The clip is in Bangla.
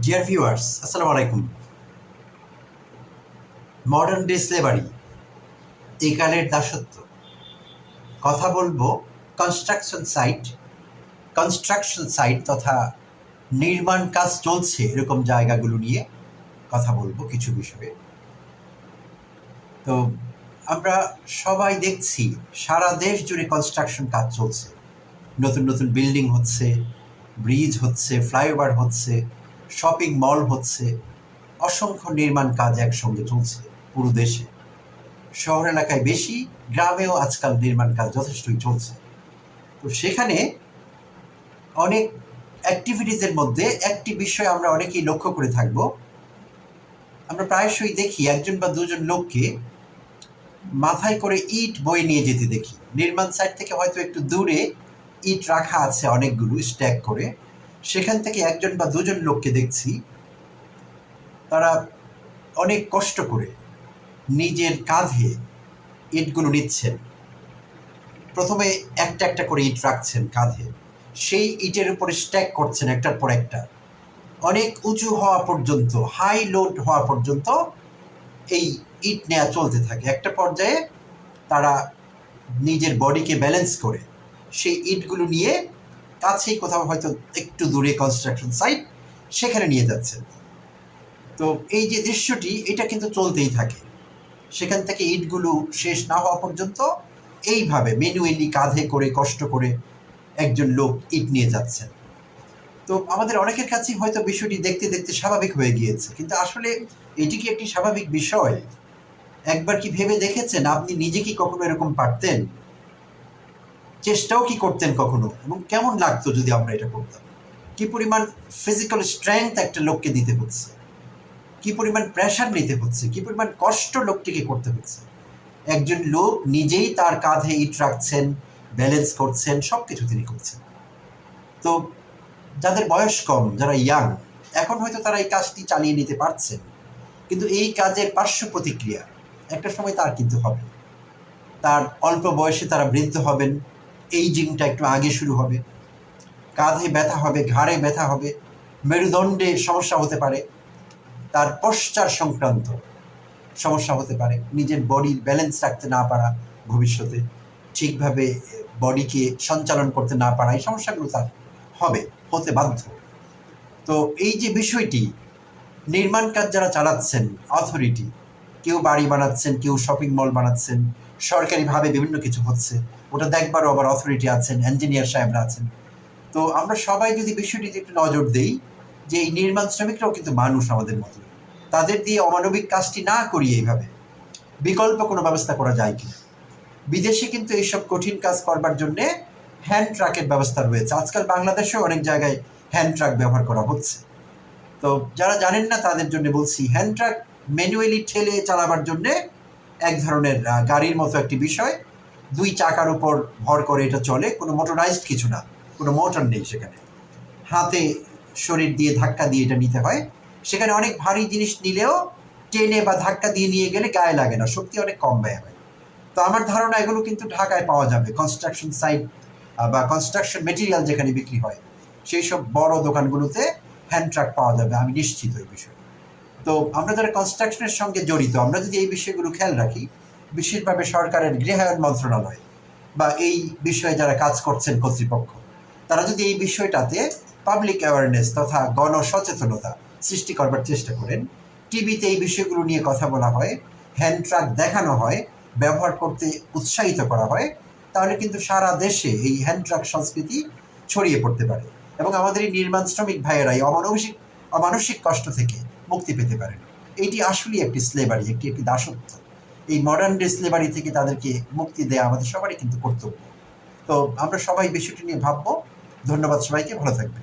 ডিয়ার ভিউয়ার্স, আসসালামু আলাইকুম। মডার্ন ডে স্লেভারি, এই কালের দাসত্ব। কথা বলবো কনস্ট্রাকশন সাইট তথা নির্মাণ কাজ চলছে এরকম জায়গাগুলো নিয়ে কথা বলবো কিছু বিষয়ে। তো আমরা সবাই দেখছি সারা দেশ জুড়ে কনস্ট্রাকশন কাজ চলছে। নতুন নতুন বিল্ডিং হচ্ছে, ব্রিজ হচ্ছে, ফ্লাইওভার হচ্ছে, শপিং মল হচ্ছে, অসংখ্য নির্মাণ কাজ একসঙ্গে চলছে পুরো দেশে। শহর এলাকায় বেশি, গ্রামেও আজকাল নির্মাণ কাজ যথেষ্টই চলছে। তো সেখানে অনেক অ্যাক্টিভিটিসের মধ্যে একটি বিষয় আমরা অনেকেই লক্ষ্য করে থাকব। আমরা প্রায়শই দেখি একজন বা দুজন লোককে মাথায় করে ইট বয়ে নিয়ে যেতে দেখি। নির্মাণ সাইট থেকে হয়তো একটু দূরে ইট রাখা আছে অনেকগুলো স্ট্যাক করে, সেখান থেকে একজন বা দুজন লোককে দেখছি তারা অনেক কষ্ট করে নিজের কাঁধে ইটগুলো নিচ্ছেন। প্রথমে একটা একটা করে ইট রাখছেন কাঁধে, সেই ইটের উপরে স্ট্যাক করছেন একটার পর একটা, অনেক উঁচু হওয়া পর্যন্ত, হাই লোড হওয়া পর্যন্ত এই ইট নেওয়া চলতে থাকে। একটা পর্যায়ে তারা নিজের বডিকে ব্যালেন্স করে সেই ইটগুলো নিয়ে কাছেই কোথাও হয়তো একটু দূরে কনস্ট্রাকশন সাইট, সেখানে নিয়ে যাচ্ছেন। তো এই যে দৃশ্যটি, এটা কিন্তু চলতেই থাকে। সেখান থেকে ইটগুলো শেষ না হওয়া পর্যন্ত এইভাবে ম্যানুয়ালি কাঁধে করে কষ্ট করে একজন লোক ইট নিয়ে যাচ্ছেন। তো আমাদের অনেকের কাছেই হয়তো বিষয়টি দেখতে দেখতে স্বাভাবিক হয়ে গিয়েছে, কিন্তু আসলে এটি কি একটি স্বাভাবিক বিষয়? একবার কি ভেবে দেখেছেন আপনি নিজে কি কখনো এরকম পারতেন? চেষ্টাও কি করতেন কখনো? এবং কেমন লাগতো যদি আমরা এটা করতাম? কি পরিমাণ ফিজিক্যাল স্ট্রেংথ একটা লোককে দিতে হচ্ছে, কি পরিমাণ প্রেশার নিতে হচ্ছে, কি পরিমাণ কষ্ট লোকটিকে করতে হচ্ছে। একজন লোক নিজেই তার কাঁধে ইট রাখছেন, ব্যালেন্স করছেন, সব কিছু তিনি করছেন। তো যাদের বয়স কম, যারা ইয়াং, এখন হয়তো তারা এই কাজটি চালিয়ে নিতে পারছেন, কিন্তু এই কাজের পার্শ্ব প্রতিক্রিয়া একটা সময় তার কিন্তু হবে। তার অল্প বয়সে তারা বৃদ্ধ হবেন, এইজিংটা একটু আগে শুরু হবে, কাঁধে ব্যথা হবে, ঘাড়ে ব্যথা হবে, মেরুদণ্ডে সমস্যা হতে পারে, তার পশ্চার সংক্রান্ত সমস্যা হতে পারে, নিজের বডির ব্যালেন্স রাখতে না পারা, ভবিষ্যতে ঠিকভাবে বডিকে সঞ্চালন করতে না পারা, এই সমস্যাগুলো তার হবে, হতে বাধ্য। তো এই যে বিষয়টি, নির্মাণ কাজ যারা চালাচ্ছেন, অথরিটি, কেউ বাড়ি বানাচ্ছেন, কেউ শপিং মল বানাচ্ছেন, সরকারিভাবে বিভিন্ন কিছু হচ্ছে, ওটা দেখবারও আবার অথরিটি আছেন, ইঞ্জিনিয়ার সাহেবরা আছেন। তো আমরা সবাই যদি বিষয়টিতে একটু নজর দিই যে এই নির্মাণ শ্রমিকরাও কিন্তু মানুষ আমাদের মতো, তাদের দিয়ে অমানবিক কাজটি না করিয়ে এইভাবে বিকল্প কোনো ব্যবস্থা করা যায় কিনা। বিদেশে কিন্তু এইসব কঠিন কাজ করবার জন্যে হ্যান্ড ট্রাকের ব্যবস্থা রয়েছে। আজকাল বাংলাদেশেও অনেক জায়গায় হ্যান্ড ট্রাক ব্যবহার করা হচ্ছে। তো যারা জানেন না তাদের জন্য বলছি, হ্যান্ড ট্রাক ম্যানুয়ালি ঠেলে চালাবার জন্যে এক ধরনের গাড়ির মতো একটি বিষয়, দুই চাকার উপর ভর করে এটা চলে, কোনো মোটরাইজড কিছু না, কোনো মোটর নেই সেখানে, হাতে শরীর দিয়ে ধাক্কা দিয়ে এটা নিতে হয়। সেখানে অনেক ভারী জিনিস নিলেও টেনে বা ধাক্কা দিয়ে নিয়ে গেলে গায়ে লাগে না, শক্তি অনেক কম ব্যয় হয়। তো আমার ধারণা এগুলো কিন্তু ঢাকায় পাওয়া যাবে, কনস্ট্রাকশন সাইট বা কনস্ট্রাকশন মেটেরিয়াল যেখানে বিক্রি হয় সেই সব বড় দোকানগুলোতে হ্যান্ড ট্রাক পাওয়া যাবে, আমি নিশ্চিত এই বিষয়ে। তো আমরা যারা কনস্ট্রাকশনের সঙ্গে জড়িত, আমরা যদি এই বিষয়গুলো খেয়াল রাখি, বিশেষভাবে সরকারের গৃহায়ণ মন্ত্রণালয় বা এই বিষয়ে যারা কাজ করছেন কর্তৃপক্ষ, তারা যদি এই বিষয়টাতে পাবলিক অ্যাওয়ারনেস তথা গণসচেতনতা সৃষ্টি করবার চেষ্টা করেন, টিভিতে এই বিষয়গুলো নিয়ে কথা বলা হয়, হ্যান্ড ট্রাক দেখানো হয়, ব্যবহার করতে উৎসাহিত করা হয়, তাহলে কিন্তু সারা দেশে এই হ্যান্ড ট্রাক সংস্কৃতি ছড়িয়ে পড়তে পারে এবং আমাদের এই নির্মাণ শ্রমিক ভাইয়েরা এই অমানসিক কষ্ট থেকে মুক্তি পেতে পারেন। এইটি আসলেই একটি স্লেভারি, একটি দাসত্ব। এই মডার্ন ডে স্লেভারি থেকে তাদেরকে মুক্তি দেওয়া আমাদের সবারই কিন্তু কর্তব্য। তো আমরা সবাই বিষয়টি নিয়ে ভাববো। ধন্যবাদ সবাইকে, ভালো থাকবেন।